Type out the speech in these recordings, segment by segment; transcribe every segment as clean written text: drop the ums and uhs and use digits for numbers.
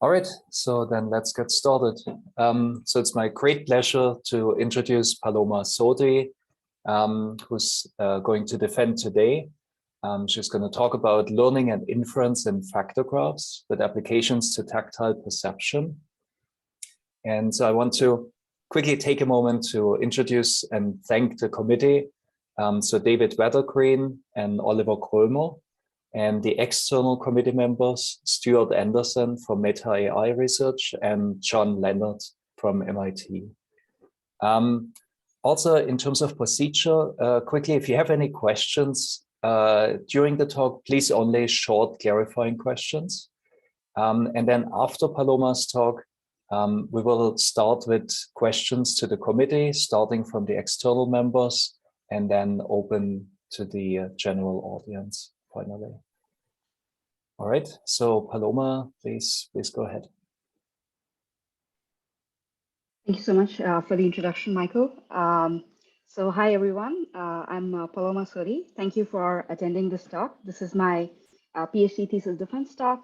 All right, so then let's get started. So it's my great pleasure to introduce Paloma Sodi, who's going to defend today. She's going to talk about learning and inference in factor graphs with applications to tactile perception. And so I want to quickly take a moment to introduce and thank the committee. So David Wethergreen and Oliver Krömer, and the external committee members, Stuart Anderson from Meta AI Research and John Leonard from MIT. Also, in terms of procedure, quickly, if you have any questions during the talk, please only short clarifying questions. And then after Paloma's talk, we will start with questions to the committee, starting from the external members, and then open to the general audience finally. All right, so Paloma, please go ahead. Thank you so much for the introduction, Michael. So hi, everyone. I'm Paloma Sodi. Thank you for attending this talk. This is my PhD thesis defense talk,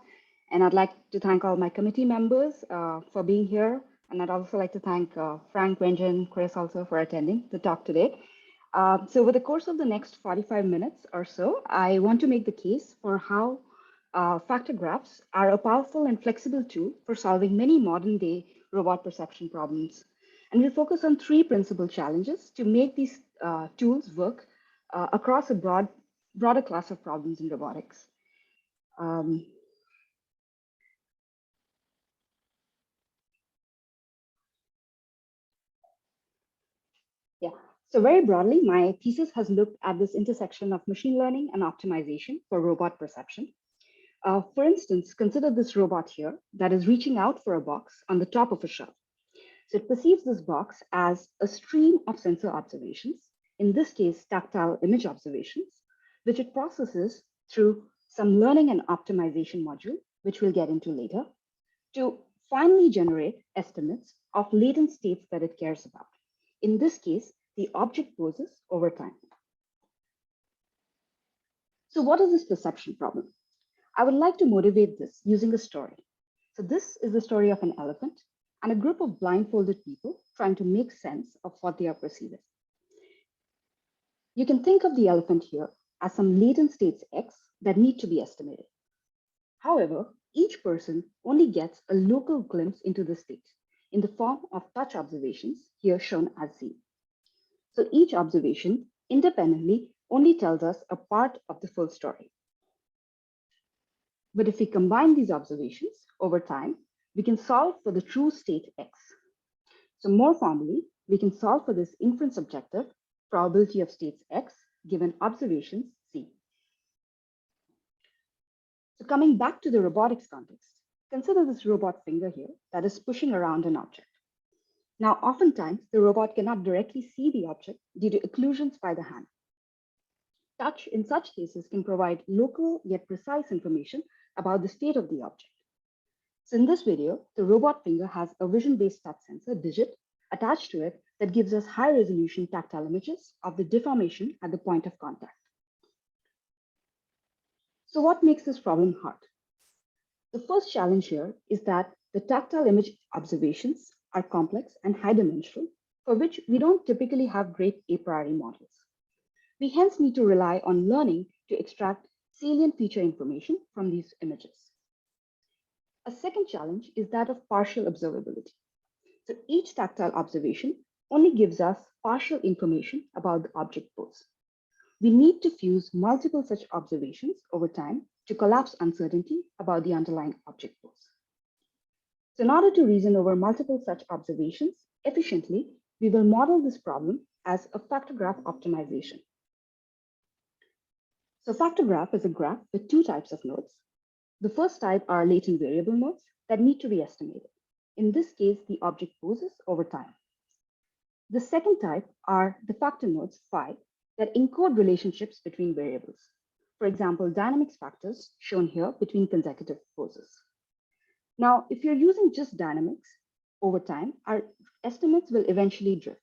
and I'd like to thank all my committee members for being here. And I'd also like to thank Frank, Wenjin, Chris also for attending the talk today. So over the course of the next 45 minutes or so, I want to make the case for how factor graphs are a powerful and flexible tool for solving many modern day robot perception problems. And we'll focus on three principal challenges to make these tools work across a broader class of problems in robotics. So very broadly, my thesis has looked at this intersection of machine learning and optimization for robot perception. For instance, consider this robot here that is reaching out for a box on the top of a shelf. So it perceives this box as a stream of sensor observations, in this case, tactile image observations, which it processes through some learning and optimization module, which we'll get into later, to finally generate estimates of latent states that it cares about. In this case, the object poses over time. So what is this perception problem? I would like to motivate this using a story. So this is the story of an elephant and a group of blindfolded people trying to make sense of what they are perceiving. You can think of the elephant here as some latent states X that need to be estimated. However, each person only gets a local glimpse into the state in the form of touch observations here shown as Z. So each observation independently only tells us a part of the full story. But if we combine these observations over time, we can solve for the true state X. So more formally, we can solve for this inference objective, probability of states X, given observations Z. So coming back to the robotics context, consider this robot finger here that is pushing around an object. Now, oftentimes, the robot cannot directly see the object due to occlusions by the hand. Touch, in such cases, can provide local yet precise information about the state of the object. So in this video, the robot finger has a vision-based touch sensor digit attached to it that gives us high-resolution tactile images of the deformation at the point of contact. So what makes this problem hard? The first challenge here is that the tactile image observations are complex and high-dimensional, for which we don't typically have great a priori models. We hence need to rely on learning to extract salient feature information from these images. A second challenge is that of partial observability. So each tactile observation only gives us partial information about the object pose. We need to fuse multiple such observations over time to collapse uncertainty about the underlying object pose. So in order to reason over multiple such observations efficiently, we will model this problem as a factor graph optimization. So factor graph is a graph with two types of nodes. The first type are latent variable nodes that need to be estimated. In this case, the object poses over time. The second type are the factor nodes phi that encode relationships between variables. For example, dynamics factors shown here between consecutive poses. Now, if you're using just dynamics over time, our estimates will eventually drift.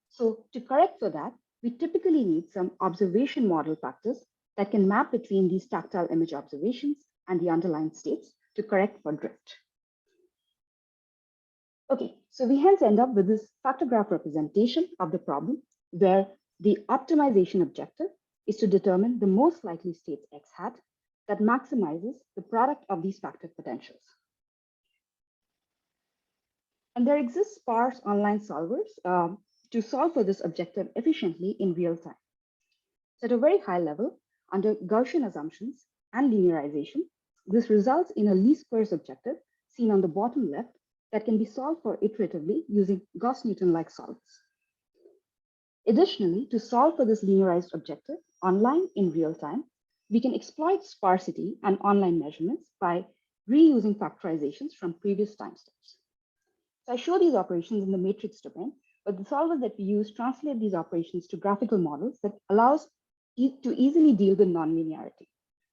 So to correct for that, we typically need some observation model factors that can map between these tactile image observations and the underlying states to correct for drift. Okay, so we hence end up with this factor graph representation of the problem where the optimization objective is to determine the most likely states x hat that maximizes the product of these factor potentials. And there exist sparse online solvers to solve for this objective efficiently in real time. So at a very high level, under Gaussian assumptions and linearization, this results in a least squares objective seen on the bottom left that can be solved for iteratively using Gauss-Newton-like solvers. Additionally, to solve for this linearized objective online in real time, we can exploit sparsity and online measurements by reusing factorizations from previous time steps. So I show these operations in the matrix domain, but the solvers that we use translate these operations to graphical models that allows to easily deal with nonlinearity.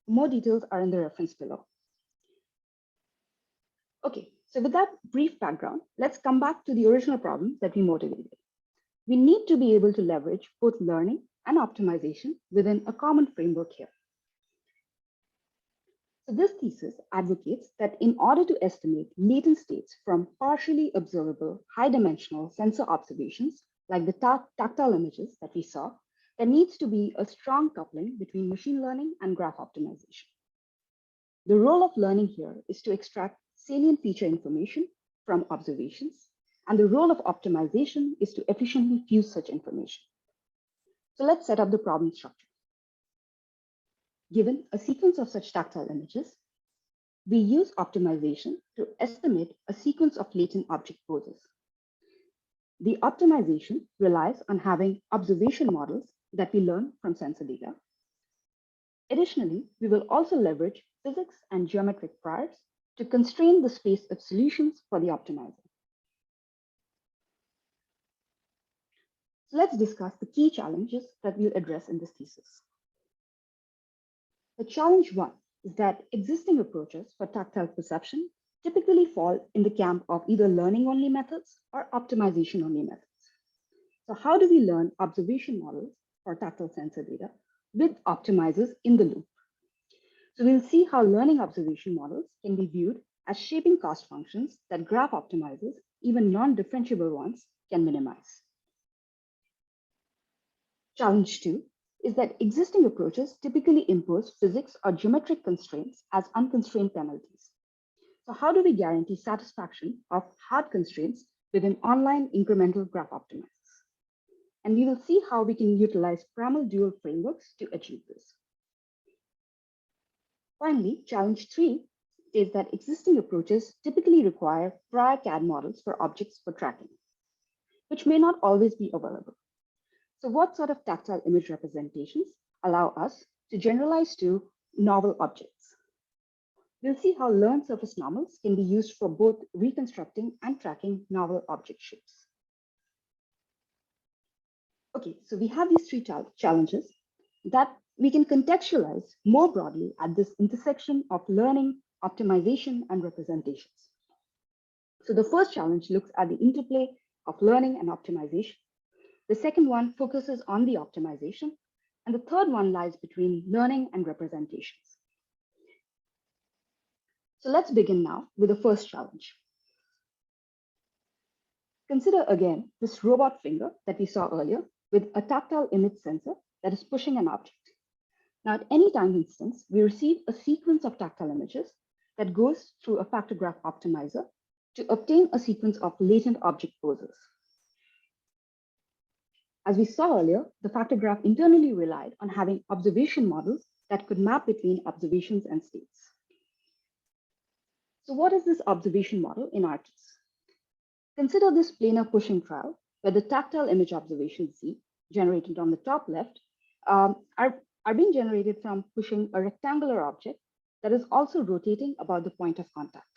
More details are in the reference below. Okay, so with that brief background, let's come back to the original problem that we motivated. We need to be able to leverage both learning and optimization within a common framework here. So this thesis advocates that in order to estimate latent states from partially observable high-dimensional sensor observations, like the tactile images that we saw, there needs to be a strong coupling between machine learning and graph optimization. The role of learning here is to extract salient feature information from observations, and the role of optimization is to efficiently fuse such information. So let's set up the problem structure. Given a sequence of such tactile images, we use optimization to estimate a sequence of latent object poses. The optimization relies on having observation models that we learn from sensor data. Additionally, we will also leverage physics and geometric priors to constrain the space of solutions for the optimizer. So let's discuss the key challenges that we'll address in this thesis. The challenge one is that existing approaches for tactile perception typically fall in the camp of either learning-only methods or optimization-only methods. So how do we learn observation models for tactile sensor data with optimizers in the loop? So we'll see how learning observation models can be viewed as shaping cost functions that graph optimizers, even non-differentiable ones, can minimize. Challenge two is that existing approaches typically impose physics or geometric constraints as unconstrained penalties. So how do we guarantee satisfaction of hard constraints within online incremental graph optimizers? And we will see how we can utilize primal-dual frameworks to achieve this. Finally, challenge three is that existing approaches typically require prior CAD models for objects for tracking, which may not always be available. So what sort of tactile image representations allow us to generalize to novel objects? We'll see how learned surface normals can be used for both reconstructing and tracking novel object shapes. Okay, so we have these three challenges that we can contextualize more broadly at this intersection of learning, optimization, and representations. So the first challenge looks at the interplay of learning and optimization. The second one focuses on the optimization, and the third one lies between learning and representations. So let's begin now with the first challenge. Consider again this robot finger that we saw earlier with a tactile image sensor that is pushing an object. Now, at any time instance, we receive a sequence of tactile images that goes through a factor graph optimizer to obtain a sequence of latent object poses. As we saw earlier, the factor graph internally relied on having observation models that could map between observations and states. So what is this observation model in our case? Consider this planar pushing trial where the tactile image observations Z, generated on the top left, are being generated from pushing a rectangular object that is also rotating about the point of contact.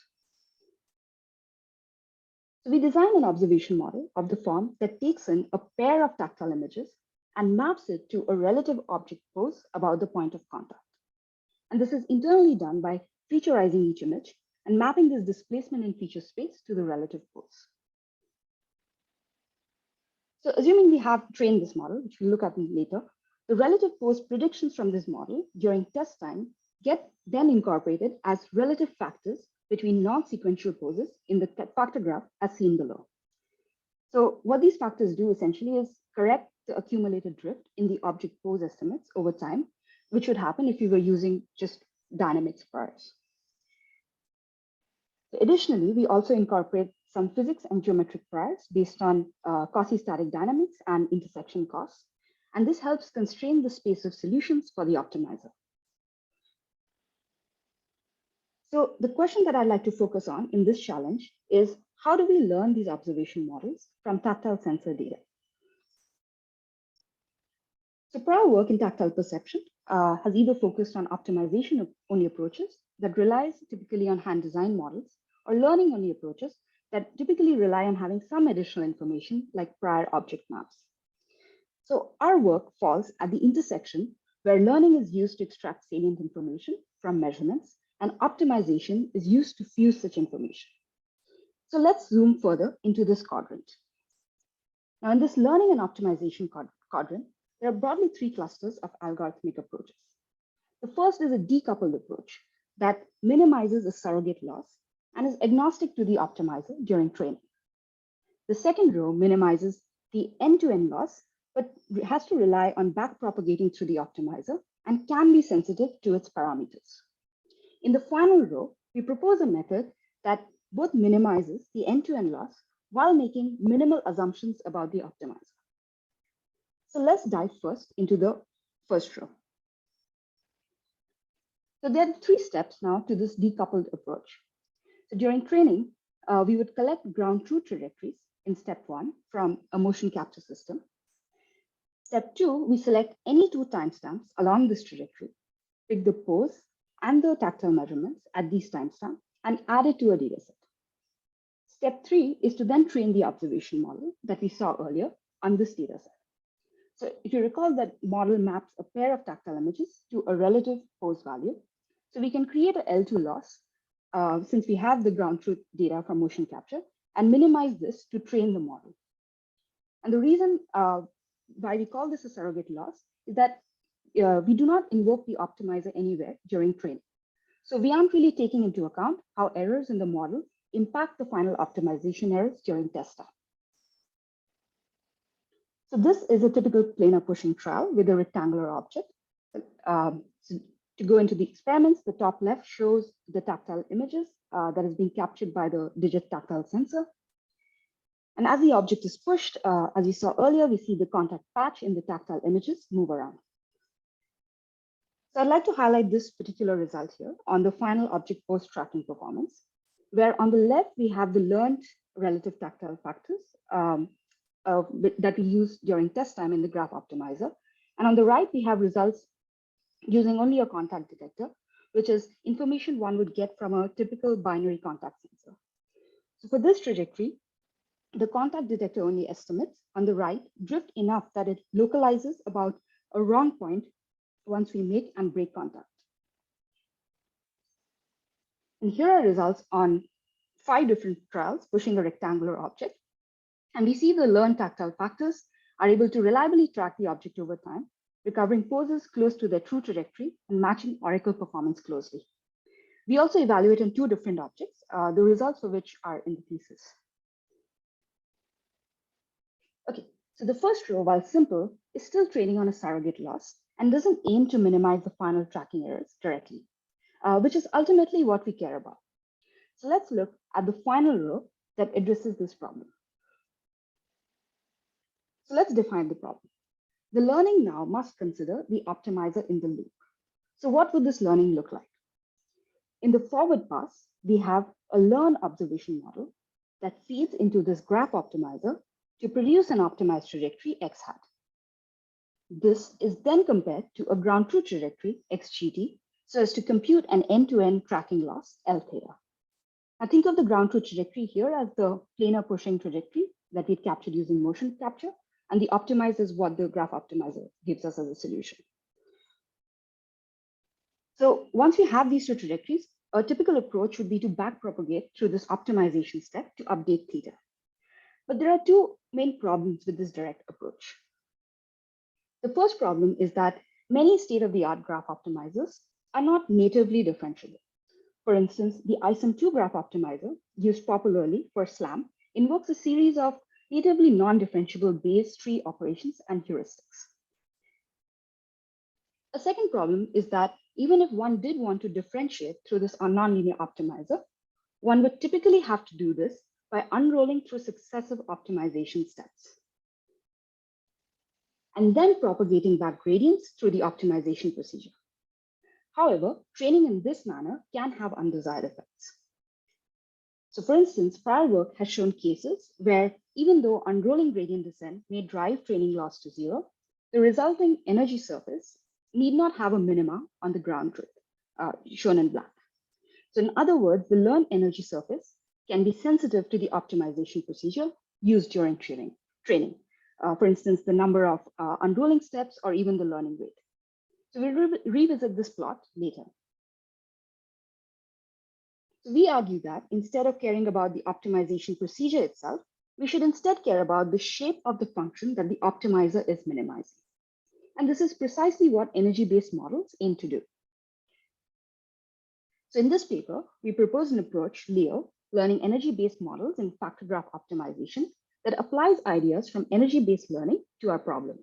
So we design an observation model of the form that takes in a pair of tactile images and maps it to a relative object pose about the point of contact. And this is internally done by featureizing each image and mapping this displacement in feature space to the relative pose. So assuming we have trained this model, which we'll look at later, the relative pose predictions from this model during test time get then incorporated as relative factors between non-sequential poses in the factor graph as seen below. So what these factors do essentially is correct the accumulated drift in the object pose estimates over time, which would happen if you were using just dynamics priors. Additionally, we also incorporate some physics and geometric priors based on quasi-static dynamics and intersection costs. And this helps constrain the space of solutions for the optimizer. So the question that I'd like to focus on in this challenge is, how do we learn these observation models from tactile sensor data? So prior work in tactile perception has either focused on optimization-only approaches that relies typically on hand design models, or learning-only approaches that typically rely on having some additional information like prior object maps. So our work falls at the intersection where learning is used to extract salient information from measurements and optimization is used to fuse such information. So let's zoom further into this quadrant. Now in this learning and optimization quadrant, there are broadly three clusters of algorithmic approaches. The first is a decoupled approach that minimizes a surrogate loss and is agnostic to the optimizer during training. The second row minimizes the end-to-end loss, but has to rely on backpropagating through the optimizer and can be sensitive to its parameters. In the final row, we propose a method that both minimizes the end-to-end loss while making minimal assumptions about the optimizer. So let's dive first into the first row. So there are three steps now to this decoupled approach. So during training, we would collect ground truth trajectories in step 1 from a motion capture system. Step 2, we select any two timestamps along this trajectory, pick the pose and the tactile measurements at these timestamps, and add it to a dataset. Step 3 is to then train the observation model that we saw earlier on this dataset. So if you recall, that model maps a pair of tactile images to a relative pose value. So we can create a L2 loss since we have the ground truth data from motion capture and minimize this to train the model. And the reason why we call this a surrogate loss is that we do not invoke the optimizer anywhere during training. So we aren't really taking into account how errors in the model impact the final optimization errors during test time. So this is a typical planar pushing trial with a rectangular object. So to go into the experiments, the top left shows the tactile images that is being captured by the digit tactile sensor. And as the object is pushed, as you saw earlier, we see the contact patch in the tactile images move around. So I'd like to highlight this particular result here on the final object pose tracking performance, where on the left, we have the learned relative tactile factors that we use during test time in the graph optimizer. And on the right, we have results using only a contact detector, which is information one would get from a typical binary contact sensor. So for this trajectory, the contact detector only estimates on the right drift enough that it localizes about a wrong point once we make and break contact. And here are results on 5 different trials pushing a rectangular object. And we see the learned tactile factors are able to reliably track the object over time, recovering poses close to their true trajectory and matching oracle performance closely. We also evaluate on 2 different objects, the results of which are in the thesis. Okay, so the first row, while simple, is still training on a surrogate loss and doesn't aim to minimize the final tracking errors directly, which is ultimately what we care about. So let's look at the final row that addresses this problem. So let's define the problem. The learning now must consider the optimizer in the loop. So what would this learning look like? In the forward pass, we have a learn observation model that feeds into this graph optimizer to produce an optimized trajectory x hat. This is then compared to a ground truth trajectory xgt so as to compute an end-to-end tracking loss L theta. Now think of the ground truth trajectory here as the planar pushing trajectory that we captured using motion capture, and the optimizer is what the graph optimizer gives us as a solution. So once we have these 2 trajectories, a typical approach would be to backpropagate through this optimization step to update theta. But there are 2 main problems with this direct approach. The first problem is that many state-of-the-art graph optimizers are not natively differentiable. For instance, the ISM2 graph optimizer, used popularly for SLAM, invokes a series of natively non-differentiable Bayes tree operations and heuristics. A second problem is that even if one did want to differentiate through this nonlinear optimizer, one would typically have to do this by unrolling through successive optimization steps, and then propagating back gradients through the optimization procedure. However, training in this manner can have undesired effects. So for instance, prior work has shown cases where even though unrolling gradient descent may drive training loss to zero, the resulting energy surface need not have a minima on the ground truth, shown in black. So in other words, the learned energy surface can be sensitive to the optimization procedure used during training. For instance, the number of unrolling steps or even the learning rate. So we'll revisit this plot later. So we argue that instead of caring about the optimization procedure itself, we should instead care about the shape of the function that the optimizer is minimizing. And this is precisely what energy-based models aim to do. So in this paper, we propose an approach, LEO, learning energy-based models in factor graph optimization, that applies ideas from energy-based learning to our problem.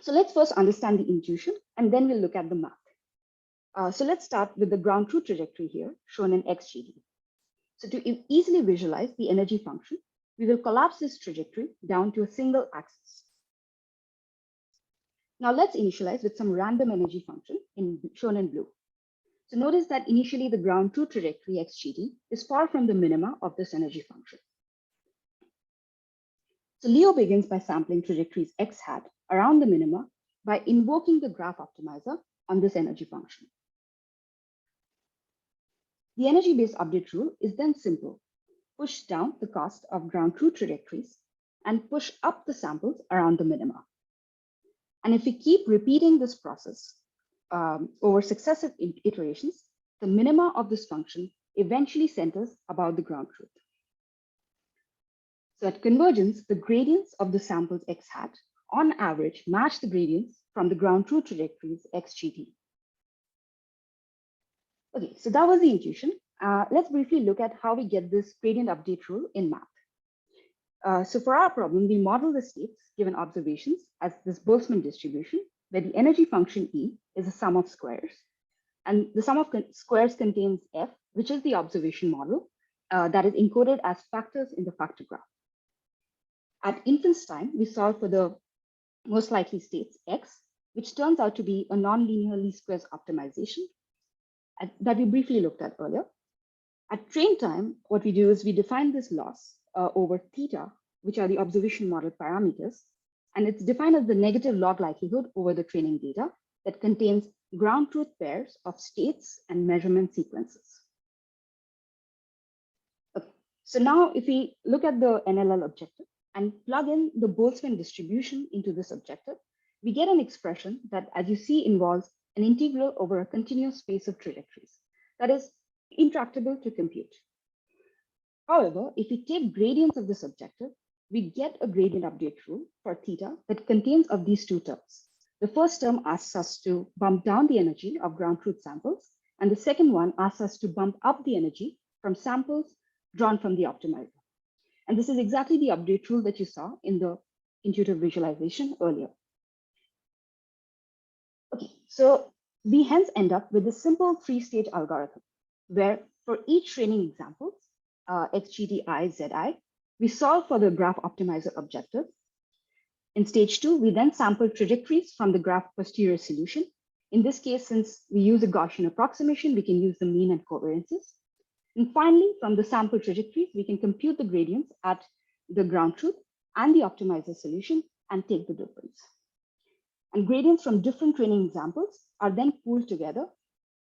So let's first understand the intuition, and then we'll look at the math. So let's start with the ground truth trajectory here, shown in XGD. So to easily visualize the energy function, we will collapse this trajectory down to a single axis. Now let's initialize with some random energy function shown in blue. So notice that initially the ground truth trajectory XGD is far from the minima of this energy function. So LEO begins by sampling trajectories x hat around the minima by invoking the graph optimizer on this energy function. The energy-based update rule is then simple. Push down the cost of ground truth trajectories and push up the samples around the minima. And if we keep repeating this process over successive iterations, the minima of this function eventually centers about the ground truth. So at convergence, the gradients of the samples x hat on average match the gradients from the ground truth trajectories XGD. Okay, so that was the intuition. Let's briefly look at how we get this gradient update rule in math. So for our problem, we model the states given observations as this Boltzmann distribution, where the energy function E is a sum of squares. And the sum of squares contains F, which is the observation model that is encoded as factors in the factor graph. At inference time, we solve for the most likely states X, which turns out to be a non-linear least squares optimization that we briefly looked at earlier. At train time, what we do is we define this loss over theta, which are the observation model parameters, and it's defined as the negative log likelihood over the training data that contains ground truth pairs of states and measurement sequences. Okay. So now if we look at the NLL objective and plug in the Boltzmann distribution into this objective, we get an expression that, as you see, involves an integral over a continuous space of trajectories that is intractable to compute. However, if we take gradients of this objective, we get a gradient update rule for theta that contains of these two terms. The first term asks us to bump down the energy of ground truth samples, and the second one asks us to bump up the energy from samples drawn from the optimizer. And this is exactly the update rule that you saw in the intuitive visualization earlier. Okay, so we hence end up with a simple three-stage algorithm where for each training example, XGDI, ZI, we solve for the graph optimizer objective. In stage 2, we then sample trajectories from the graph posterior solution. In this case, since we use a Gaussian approximation, we can use the mean and covariances. And finally, from the sample trajectories, we can compute the gradients at the ground truth and the optimizer solution and take the difference. And gradients from different training examples are then pooled together,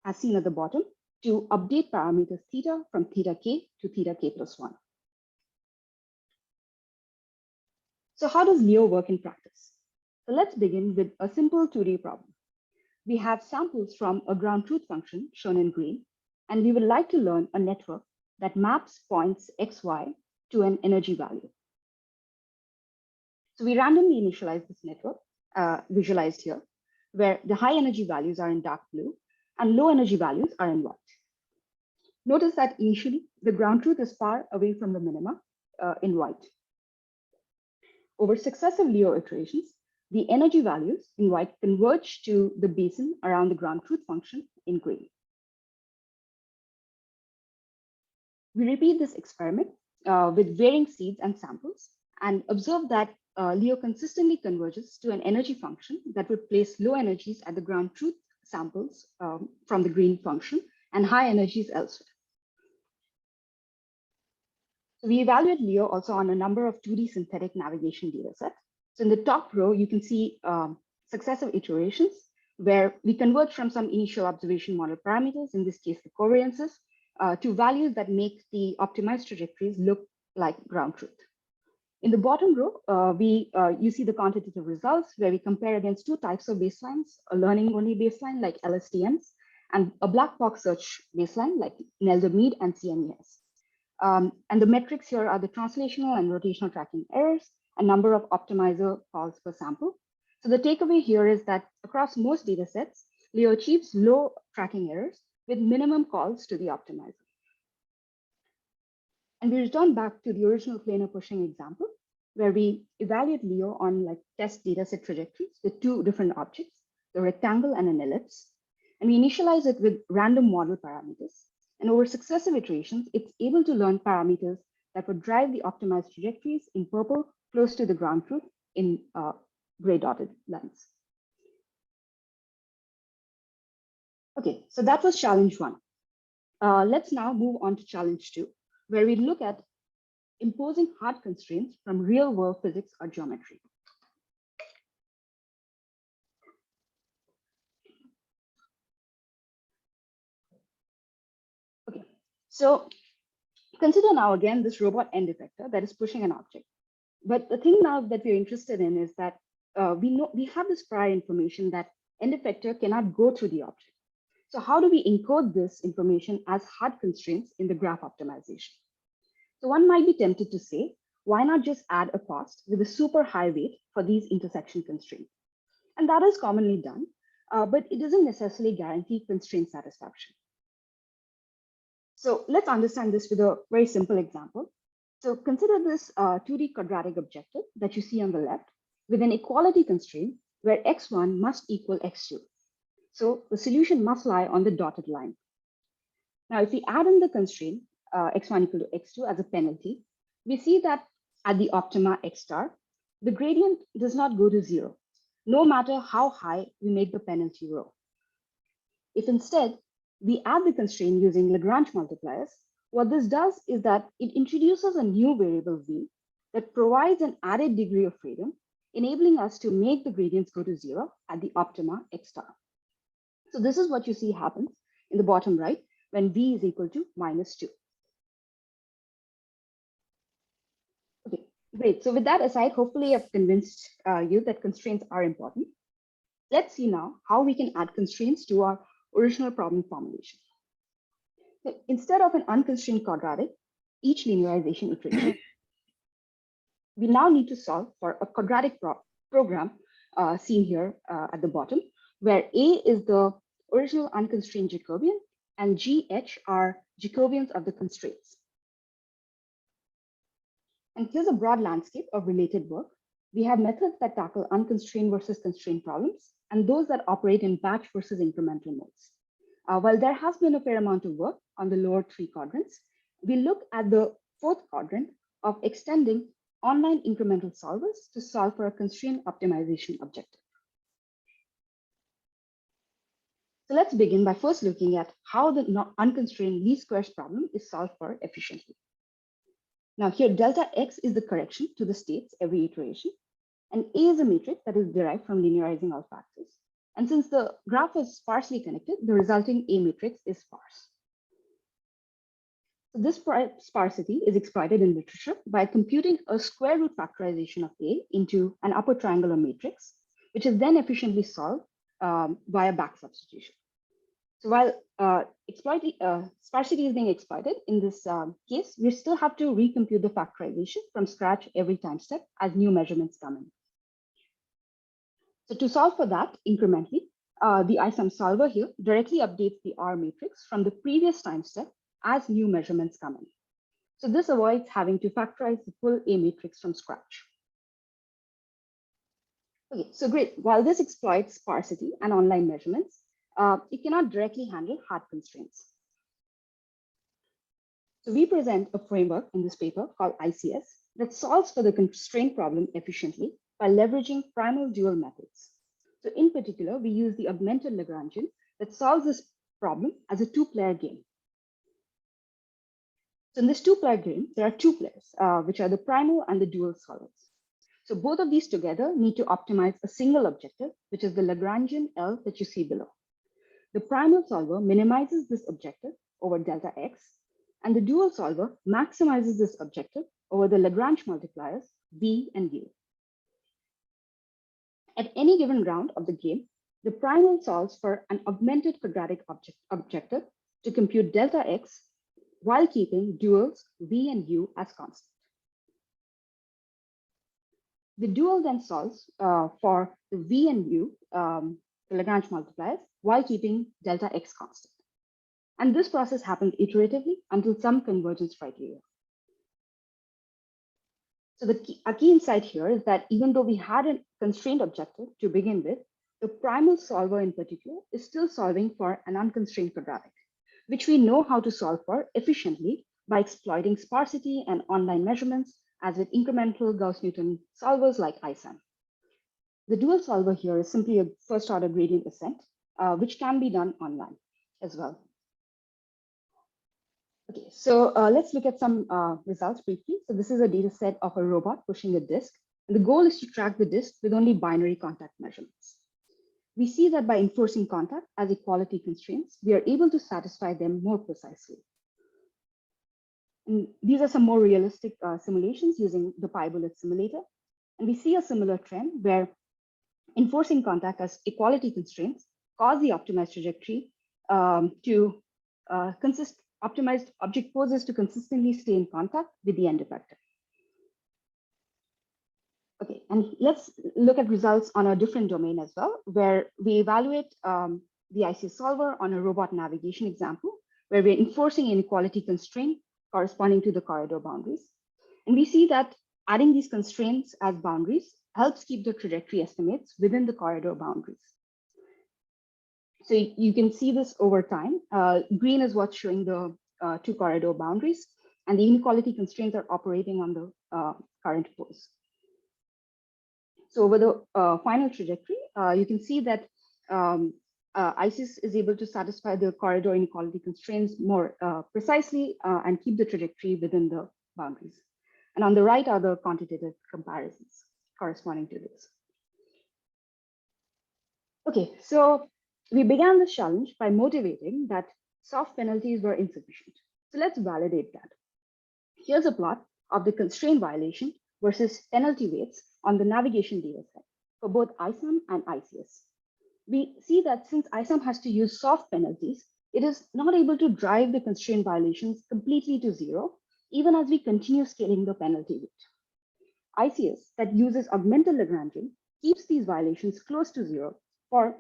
as seen at the bottom, to update parameters theta from theta k to theta k plus 1. So how does LEO work in practice? So let's begin with a simple 2D problem. We have samples from a ground truth function shown in green, and we would like to learn a network that maps points xy to an energy value. So we randomly initialize this network, visualized here, where the high energy values are in dark blue, and low energy values are in white. Notice that initially, the ground truth is far away from the minima in white. Over successive Leo iterations, the energy values in white converge to the basin around the ground truth function in gray. We repeat this experiment with varying seeds and samples and observe that Leo consistently converges to an energy function that would place low energies at the ground truth samples from the green function and high energies elsewhere. So we evaluate Leo also on a number of 2D synthetic navigation datasets. So in the top row, you can see successive iterations where we convert from some initial observation model parameters, in this case, the covariances, to values that make the optimized trajectories look like ground truth. In the bottom row, you see the quantitative results where we compare against two types of baselines, a learning-only baseline like LSTMs, and a black box search baseline like Nelder-Mead and CMUs. And the metrics here are the translational and rotational tracking errors, and number of optimizer calls per sample. So the takeaway here is that across most data sets, Leo achieves low tracking errors with minimum calls to the optimizer. And we return back to the original planar pushing example, where we evaluate Leo on like test dataset trajectories with two different objects, the rectangle and an ellipse. And we initialize it with random model parameters. And over successive iterations, it's able to learn parameters that would drive the optimized trajectories in purple close to the ground truth in gray dotted lines. Okay, so that was challenge 1. Let's now move on to challenge 2, where we look at imposing hard constraints from real world physics or geometry. Okay, so consider now again this robot end effector that is pushing an object. But the thing now that we're interested in is that we have this prior information that end effector cannot go through the object. So how do we encode this information as hard constraints in the graph optimization? So one might be tempted to say, why not just add a cost with a super high weight for these intersection constraints? And that is commonly done, but it doesn't necessarily guarantee constraint satisfaction. So let's understand this with a very simple example. So consider this 2D quadratic objective that you see on the left with an equality constraint where x1 must equal x2. So the solution must lie on the dotted line. Now, if we add in the constraint x1 equal to x2 as a penalty, we see that at the optima x star, the gradient does not go to 0, no matter how high we make the penalty row. If instead we add the constraint using Lagrange multipliers, what this does is that it introduces a new variable v that provides an added degree of freedom, enabling us to make the gradients go to 0 at the optima x star. So this is what you see happens in the bottom right when v is equal to -2. Okay, great. So with that aside, hopefully I've convinced you that constraints are important. Let's see now how we can add constraints to our original problem formulation. So instead of an unconstrained quadratic, each linearization iteration, we now need to solve for a quadratic program seen here at the bottom, where A is the original unconstrained Jacobian and GH are Jacobians of the constraints. And here's a broad landscape of related work. We have methods that tackle unconstrained versus constrained problems and those that operate in batch versus incremental modes. While there has been a fair amount of work on the lower 3 quadrants, we look at the 4th quadrant of extending online incremental solvers to solve for a constraint optimization objective. So let's begin by first looking at how the unconstrained least squares problem is solved for efficiently. Now here, delta x is the correction to the states every iteration, and A is a matrix that is derived from linearizing all factors. And since the graph is sparsely connected, the resulting A matrix is sparse. So this sparsity is exploited in literature by computing a square root factorization of A into an upper triangular matrix, which is then efficiently solved via back substitution. So while sparsity is being exploited in this case, we still have to recompute the factorization from scratch every time step as new measurements come in. So to solve for that incrementally, The ISAM solver here directly updates the R matrix from the previous time step as new measurements come in. So this avoids having to factorize the full A matrix from scratch. Okay, so great. While this exploits sparsity and online measurements, it cannot directly handle hard constraints. So we present a framework in this paper called ICS that solves for the constraint problem efficiently by leveraging primal-dual methods. So in particular, we use the augmented Lagrangian that solves this problem as a two-player game. So in this two-player game, there are two players, which are the primal and the dual solvers. So both of these together need to optimize a single objective, which is the Lagrangian L that you see below. The primal solver minimizes this objective over delta x, and the dual solver maximizes this objective over the Lagrange multipliers v and u. At any given round of the game, the primal solves for an augmented quadratic objective to compute delta x while keeping duals v and u as constant. The dual then solves for the v and u, the Lagrange multipliers, while keeping delta x constant. And this process happens iteratively until some convergence criteria. So a key insight here is that even though we had a constrained objective to begin with, the primal solver in particular is still solving for an unconstrained quadratic, which we know how to solve for efficiently by exploiting sparsity and online measurements, as with incremental Gauss-Newton solvers like ISAM. The dual solver here is simply a first-order gradient ascent, which can be done online as well. Okay, so let's look at some results briefly. So this is a data set of a robot pushing a disk. And the goal is to track the disk with only binary contact measurements. We see that by enforcing contact as equality constraints, we are able to satisfy them more precisely. And these are some more realistic simulations using the pi-bullet simulator. And we see a similar trend where enforcing contact as equality constraints cause the optimized trajectory to optimized object poses to consistently stay in contact with the end effector. Okay, and let's look at results on a different domain as well, where we evaluate the ICS solver on a robot navigation example, where we're enforcing inequality constraint corresponding to the corridor boundaries. And we see that adding these constraints as boundaries helps keep the trajectory estimates within the corridor boundaries. So you can see this over time. Green is what's showing the two corridor boundaries, and the inequality constraints are operating on the current pose. So over the final trajectory, you can see that ICS is able to satisfy the corridor inequality constraints more precisely and keep the trajectory within the boundaries. And on the right are the quantitative comparisons corresponding to this. Okay, so we began this challenge by motivating that soft penalties were insufficient. So let's validate that. Here's a plot of the constraint violation versus penalty weights on the navigation data set for both ISAM and ICS. We see that since ISAM has to use soft penalties, it is not able to drive the constraint violations completely to zero, even as we continue scaling the penalty weight. ICS that uses augmented Lagrangian keeps these violations close to zero for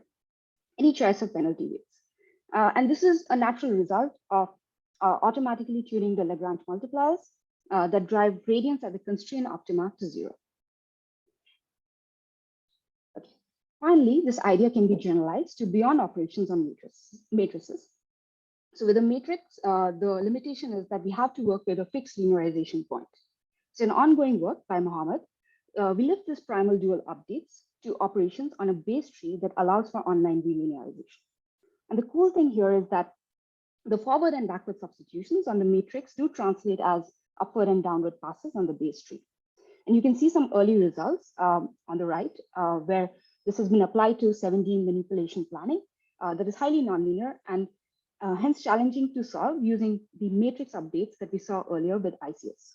any choice of penalty weights. And this is a natural result of automatically tuning the Lagrange multipliers that drive gradients at the constraint optima to zero. Okay. Finally, this idea can be generalized to beyond operations on matrices. So with a matrix, the limitation is that we have to work with a fixed linearization point. So in ongoing work by Mohammed, we lift this primal-dual updates to operations on a base tree that allows for online re-linearization. And the cool thing here is that the forward and backward substitutions on the matrix do translate as upward and downward passes on the base tree. And you can see some early results on the right, where this has been applied to 7D manipulation planning that is highly nonlinear and hence challenging to solve using the matrix updates that we saw earlier with ICS.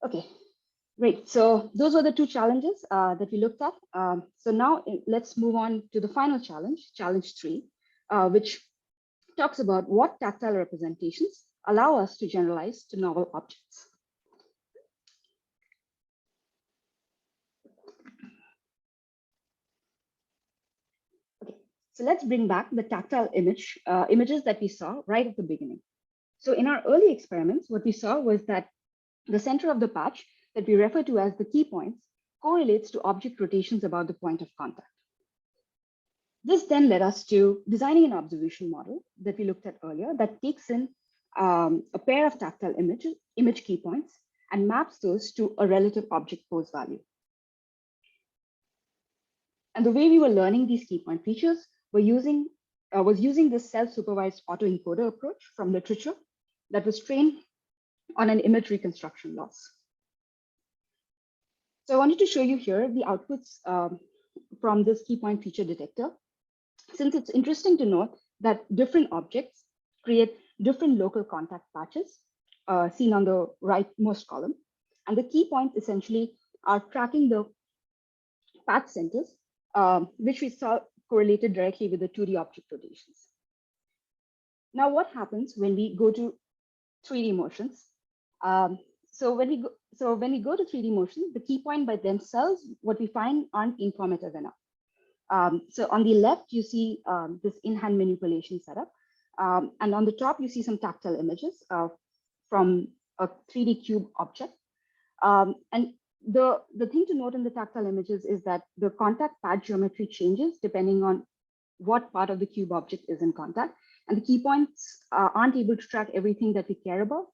Okay, great. So those were the two challenges that we looked at. So now let's move on to the final challenge, challenge 3, which talks about what tactile representations allow us to generalize to novel objects. So let's bring back the tactile images that we saw right at the beginning. So in our early experiments, what we saw was that the center of the patch that we refer to as the key points correlates to object rotations about the point of contact. This then led us to designing an observation model that we looked at earlier that takes in a pair of tactile image key points and maps those to a relative object pose value. And the way we were learning these key point features was using this self-supervised autoencoder approach from literature that was trained on an image reconstruction loss. So I wanted to show you here the outputs from this key point feature detector, since it's interesting to note that different objects create different local contact patches seen on the rightmost column. And the key points essentially are tracking the patch centers, which we saw correlated directly with the 2D object rotations. Now, what happens when we go to 3D motions? So when we go to 3D motions, the key point by themselves, what we find aren't informative enough. So on the left, you see this in-hand manipulation setup. And on the top, you see some tactile images from a 3D cube object. And the thing to note in the tactile images is that the contact pad geometry changes depending on what part of the cube object is in contact. And the key points aren't able to track everything that we care about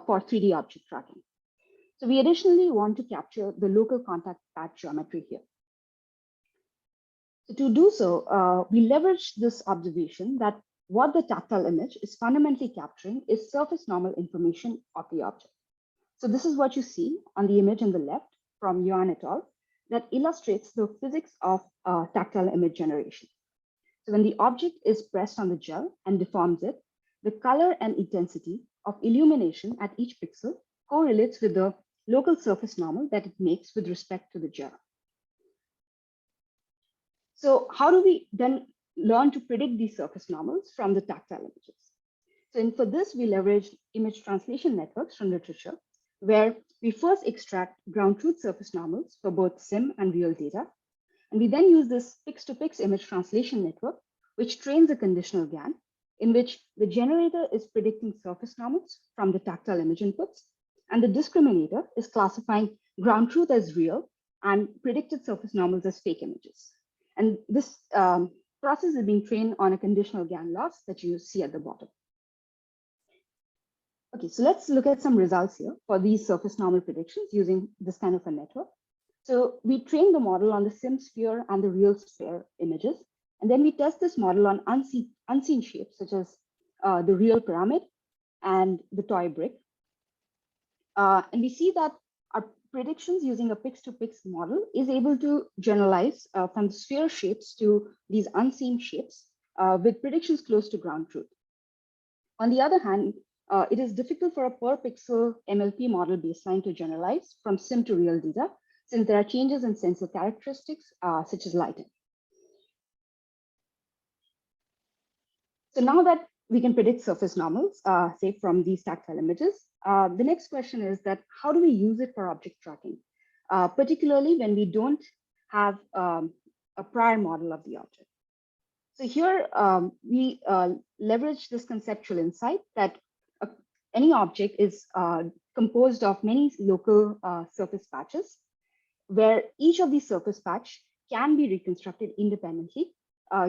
for 3D object tracking. So we additionally want to capture the local contact pad geometry here. So to do so, we leverage this observation that what the tactile image is fundamentally capturing is surface normal information of the object. So this is what you see on the image on the left from Yuan et al. That illustrates the physics of tactile image generation. So when the object is pressed on the gel and deforms it, the color and intensity of illumination at each pixel correlates with the local surface normal that it makes with respect to the gel. So how do we then learn to predict these surface normals from the tactile images? So for this, we leveraged image translation networks from literature, where we first extract ground truth surface normals for both sim and real data. And we then use this pix-to-pix image translation network, which trains a conditional GAN, in which the generator is predicting surface normals from the tactile image inputs, and the discriminator is classifying ground truth as real and predicted surface normals as fake images. And this process is being trained on a conditional GAN loss that you see at the bottom. Okay, so let's look at some results here for these surface normal predictions using this kind of a network. So we train the model on the sim sphere and the real sphere images, and then we test this model on unseen shapes, such as the real pyramid and the toy brick. And we see that our predictions using a pix-to-pix model is able to generalize from the sphere shapes to these unseen shapes with predictions close to ground truth. On the other hand, it is difficult for a per pixel MLP model baseline to generalize from sim to real data, since there are changes in sensor characteristics such as lighting. So now that we can predict surface normals, say from these tactile images, the next question is that how do we use it for object tracking, particularly when we don't have a prior model of the object. So here we leverage this conceptual insight that any object is composed of many local surface patches, where each of these surface patch can be reconstructed independently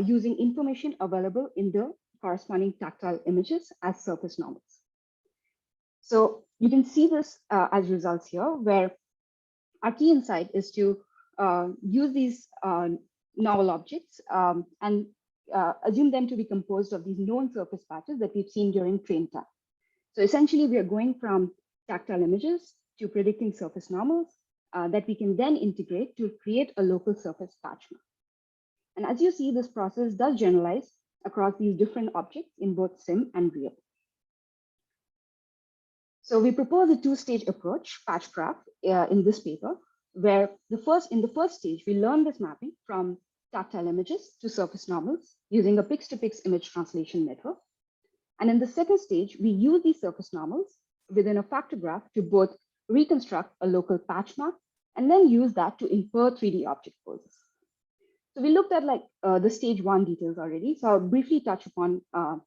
using information available in the corresponding tactile images as surface normals. So you can see this as results here, where our key insight is to use these novel objects and assume them to be composed of these known surface patches that we've seen during train time. So essentially, we are going from tactile images to predicting surface normals that we can then integrate to create a local surface patch map. And as you see, this process does generalize across these different objects in both sim and real. So we propose a two-stage approach, patch graph, in this paper, where in the first stage, we learn this mapping from tactile images to surface normals using a pix-to-pix image translation network. And in the second stage, we use these surface normals within a factor graph to both reconstruct a local patch map and then use that to infer 3D object poses. So we looked at like the stage 1 details already. So I'll briefly touch upon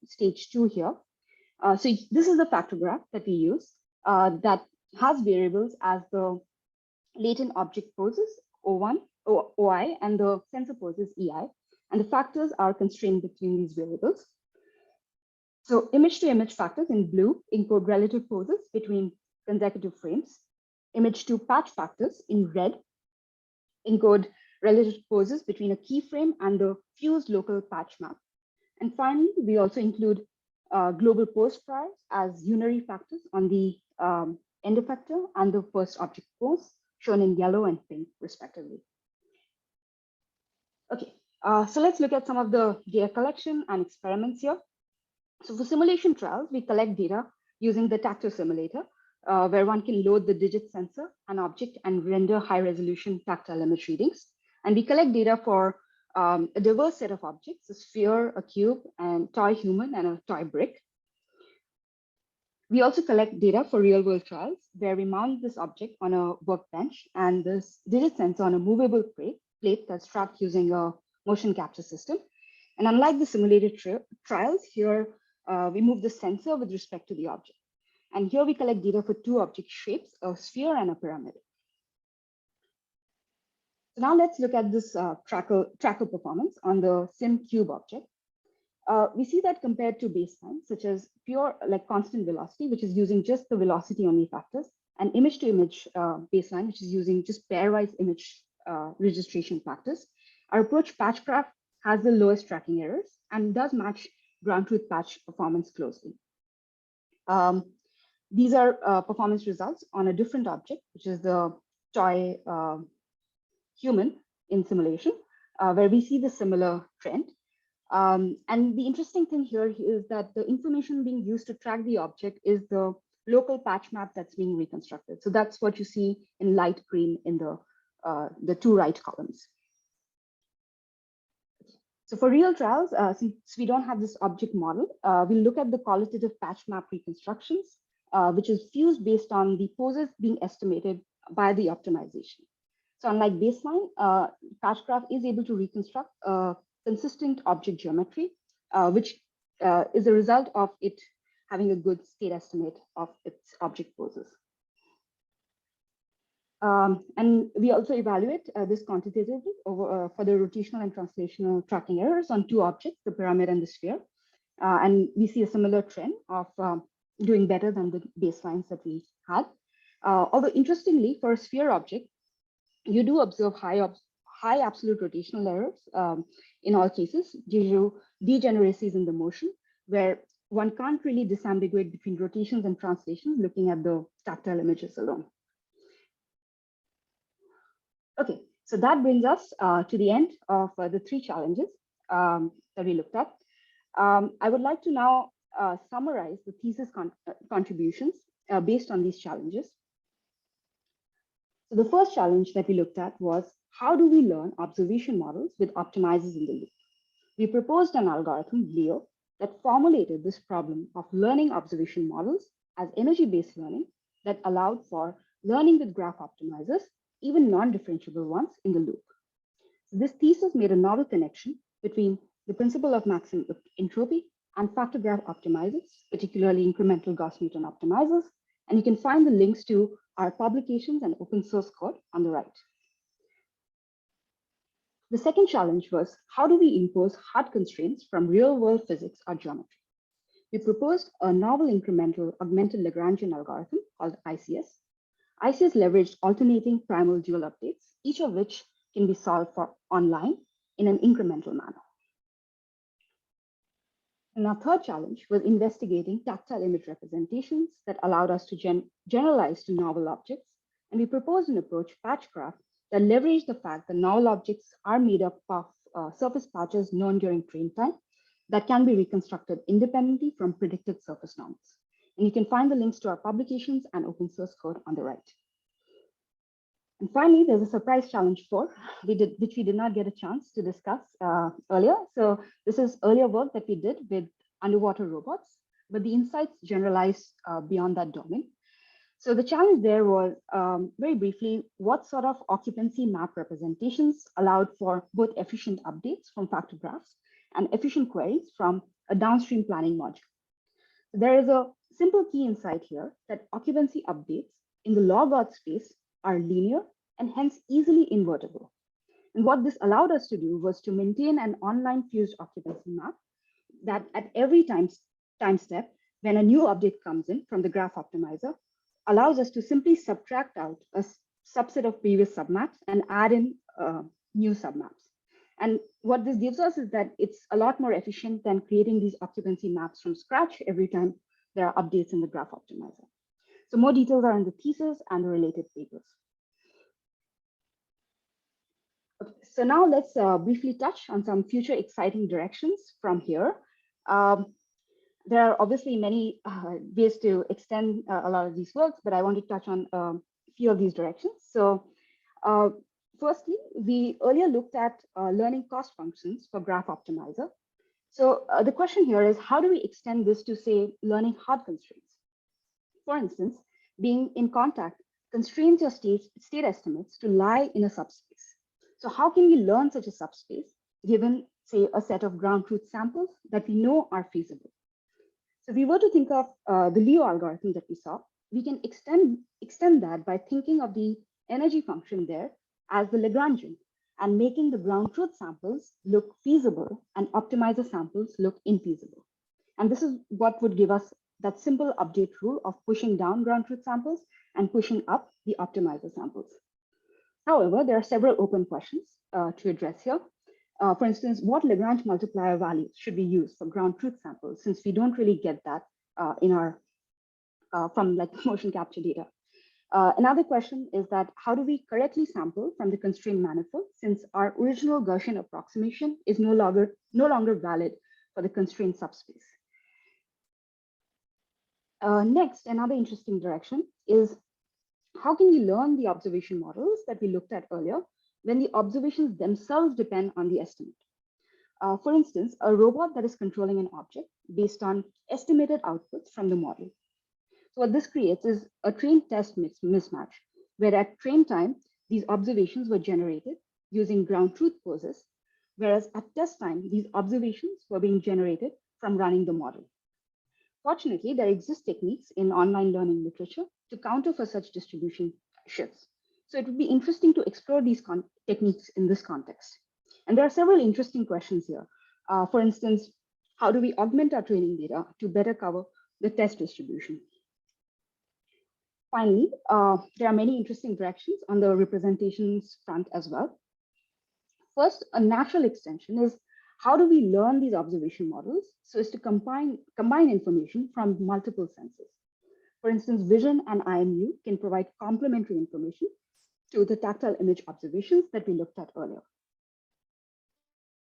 stage 2 here. So this is the factor graph that we use that has variables as the latent object poses O1, OI, and the sensor poses EI. And the factors are constrained between these variables. So image-to-image factors in blue encode relative poses between consecutive frames. Image-to patch factors in red encode relative poses between a keyframe and the fused local patch map. And finally, we also include global pose priors as unary factors on the end effector and the first object pose, shown in yellow and pink, respectively. Okay, so let's look at some of the data collection and experiments here. So for simulation trials, we collect data using the Tactile simulator, where one can load the digit sensor, an object, and render high-resolution tactile image readings. And we collect data for a diverse set of objects: a sphere, a cube, and toy human, and a toy brick. We also collect data for real-world trials, where we mount this object on a workbench and this digit sensor on a movable plate that's tracked using a motion capture system. And unlike the simulated trials, here we move the sensor with respect to the object. And here we collect data for two object shapes, a sphere and a pyramid. So now let's look at this tracker performance on the sim cube object. We see that compared to baseline, such as pure like constant velocity, which is using just the velocity only factors, and image-to-image baseline, which is using just pairwise image registration factors, our approach patchcraft has the lowest tracking errors and does match ground truth patch performance closely. These are performance results on a different object, which is the toy human in simulation, where we see the similar trend. And the interesting thing here is that the information being used to track the object is the local patch map that's being reconstructed. So that's what you see in light green in the two right columns. So for real trials, since we don't have this object model, we'll look at the qualitative patch map reconstructions, which is fused based on the poses being estimated by the optimization. So unlike baseline, patchcraft is able to reconstruct a consistent object geometry, which is a result of it having a good state estimate of its object poses. And we also evaluate this quantitatively over, for the rotational and translational tracking errors on two objects, the pyramid and the sphere. And we see a similar trend of doing better than the baselines that we had. Although interestingly, for a sphere object, you do observe high absolute rotational errors in all cases due to degeneracies in the motion, where one can't really disambiguate between rotations and translations looking at the tactile images alone. Okay, so that brings us to the end of the three challenges that we looked at. I would like to now summarize the thesis contributions based on these challenges. So the first challenge that we looked at was, how do we learn observation models with optimizers in the loop? We proposed an algorithm, Leo, that formulated this problem of learning observation models as energy-based learning that allowed for learning with graph optimizers, even non-differentiable ones, in the loop. So this thesis made a novel connection between the principle of maximum entropy and factor graph optimizers, particularly incremental Gauss-Newton optimizers. And you can find the links to our publications and open source code on the right. The second challenge was, how do we impose hard constraints from real-world physics or geometry? We proposed a novel incremental augmented Lagrangian algorithm called ICS. ICS leveraged alternating primal-dual updates, each of which can be solved for online in an incremental manner. And our third challenge was investigating tactile image representations that allowed us to generalize to novel objects. And we proposed an approach, patchcraft, that leveraged the fact that novel objects are made up of surface patches known during train time that can be reconstructed independently from predicted surface norms. And you can find the links to our publications and open source code on the right. And finally, there's a surprise challenge 4, which we did not get a chance to discuss earlier. So this is earlier work that we did with underwater robots, but the insights generalized beyond that domain. So the challenge there was, very briefly, what sort of occupancy map representations allowed for both efficient updates from factor graphs and efficient queries from a downstream planning module. There is a simple key insight here that occupancy updates in the log auth space are linear and hence easily invertible. And what this allowed us to do was to maintain an online fused occupancy map that at every time step, when a new update comes in from the graph optimizer, allows us to simply subtract out a subset of previous submaps and add in new submaps. And what this gives us is that it's a lot more efficient than creating these occupancy maps from scratch every time there are updates in the graph optimizer. So more details are in the thesis and the related papers. Okay, so now let's briefly touch on some future exciting directions from here. There are obviously many ways to extend a lot of these works, but I want to touch on a few of these directions. So firstly, we earlier looked at learning cost functions for graph optimizer. So the question here is, how do we extend this to, say, learning hard constraints? For instance, being in contact constrains your state estimates to lie in a subspace. So how can we learn such a subspace given, say, a set of ground truth samples that we know are feasible? So if we were to think of the Leo algorithm that we saw, we can extend that by thinking of the energy function there as the Lagrangian and making the ground truth samples look feasible and optimizer samples look infeasible. And this is what would give us that simple update rule of pushing down ground truth samples and pushing up the optimizer samples. However, there are several open questions to address here. For instance, what Lagrange multiplier values should we use for ground truth samples, since we don't really get that in our from like motion capture data. Another question is that how do we correctly sample from the constrained manifold, since our original Gaussian approximation is no longer valid for the constrained subspace. Next, another interesting direction is how can we learn the observation models that we looked at earlier when the observations themselves depend on the estimate. For instance, a robot that is controlling an object based on estimated outputs from the model. So what this creates is a train test mismatch, where at train time, these observations were generated using ground truth poses, whereas at test time, these observations were being generated from running the model. Fortunately, there exist techniques in online learning literature to counter for such distribution shifts. So it would be interesting to explore these techniques in this context. And there are several interesting questions here. For instance, how do we augment our training data to better cover the test distribution? Finally, there are many interesting directions on the representations front as well. First, a natural extension is how do we learn these observation models so as to combine information from multiple senses? For instance, vision and IMU can provide complementary information to the tactile image observations that we looked at earlier.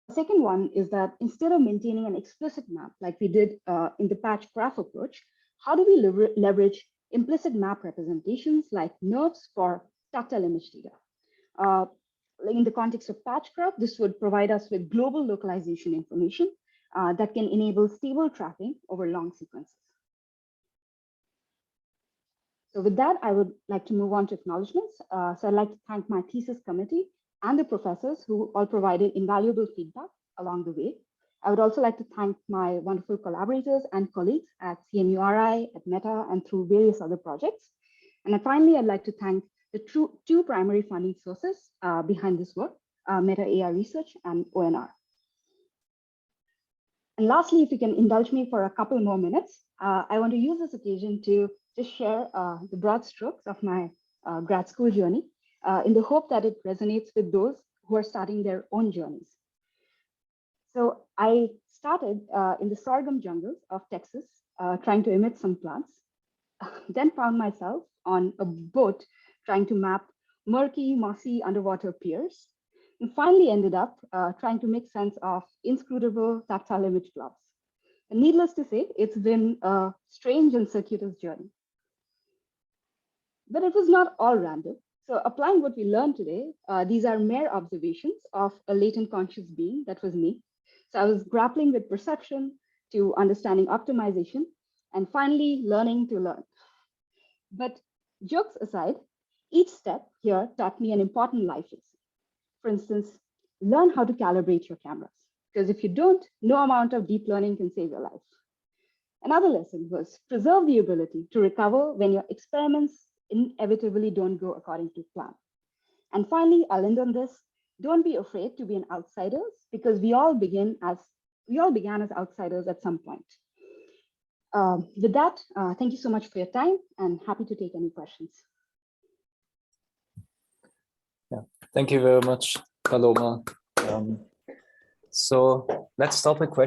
The second one is that instead of maintaining an explicit map like we did in the patch graph approach, how do we leverage implicit map representations like NURBS for tactile image data? In the context of patch graph, this would provide us with global localization information that can enable stable tracking over long sequences. So with that, I would like to move on to acknowledgements. So I'd like to thank my thesis committee and the professors who all provided invaluable feedback along the way. I would also like to thank my wonderful collaborators and colleagues at CMU, at Meta, and through various other projects. And finally, I'd like to thank the two primary funding sources behind this work, Meta AI Research and ONR. And lastly, if you can indulge me for a couple more minutes, I want to use this occasion to just share the broad strokes of my grad school journey in the hope that it resonates with those who are starting their own journeys. So I started in the sorghum jungles of Texas, trying to emit some plants, then found myself on a boat trying to map murky, mossy underwater piers, and finally ended up trying to make sense of inscrutable tactile image blobs. And needless to say, it's been a strange and circuitous journey. But it was not all random. So applying what we learned today, these are mere observations of a latent conscious being that was me. So I was grappling with perception to understanding optimization and finally learning to learn. But Jokes aside, each step here taught me an important life lesson. For instance, learn how to calibrate your cameras, because if you don't, no amount of deep learning can save your life. Another lesson was preserve the ability to recover when your experiments inevitably don't go according to plan. And finally, I'll end on this. Don't be afraid to be an outsider, because we all began as outsiders at some point. With that, thank you so much for your time, and happy to take any questions. Yeah, thank you very much, Paloma. So let's start the question.